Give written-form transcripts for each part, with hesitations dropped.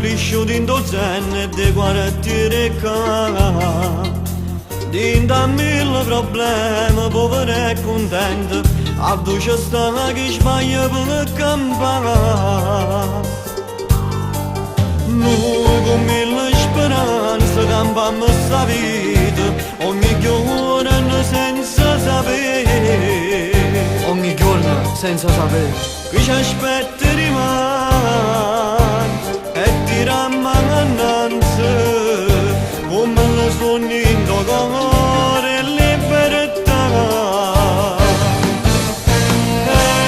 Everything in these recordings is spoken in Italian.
cresciuto in dozzenne di quartiere ca. Dinda mille problemi, povero e contento, a duce sta che sbaglia per campare. Noi con mille speranze campiamo sta vita, ogni giorno senza sapere. Ogni giorno senza sapere Qui ci aspetta rimane e ti rammananza, come lo sogni in tuo cuore e libertà.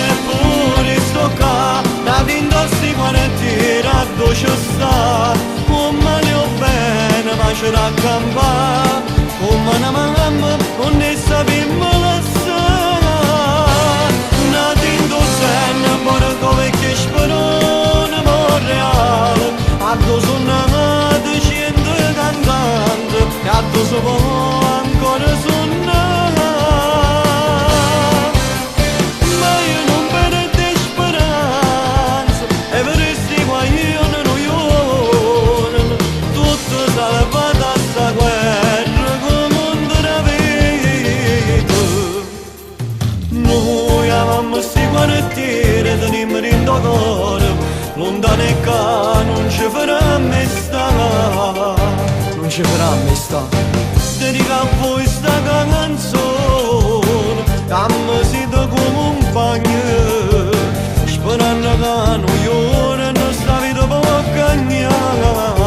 Eppure sto qua, da indossi quartiere a dove sta, come ne ho bene, ma ce la campa, come una mamma, non ne sappiamo lasciare. Nati in dozzenne, borgo vecchio sperone, Monreale, a dove sono nati, scende cantante, e a dove si può ancora suonare. Ma io non perdo speranza, e per questi guaglioni noi tutto salvato a sta guerra come un vita. Noi avevamo sti quartieri, teniamo in tuo cuore, lontano e che non ci farà mai stare. non ci farà mai sta. Dedica a voi sta canzone, dammi siete come un bagno, sperando che noi ora nostra vita può cambiare.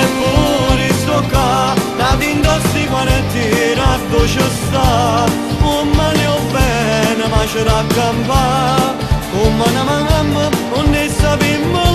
Eppure sto qua, da indossi quartiere a dove sta, come ne ho bene, ma ce la campa, come una mamma non ne sappiamo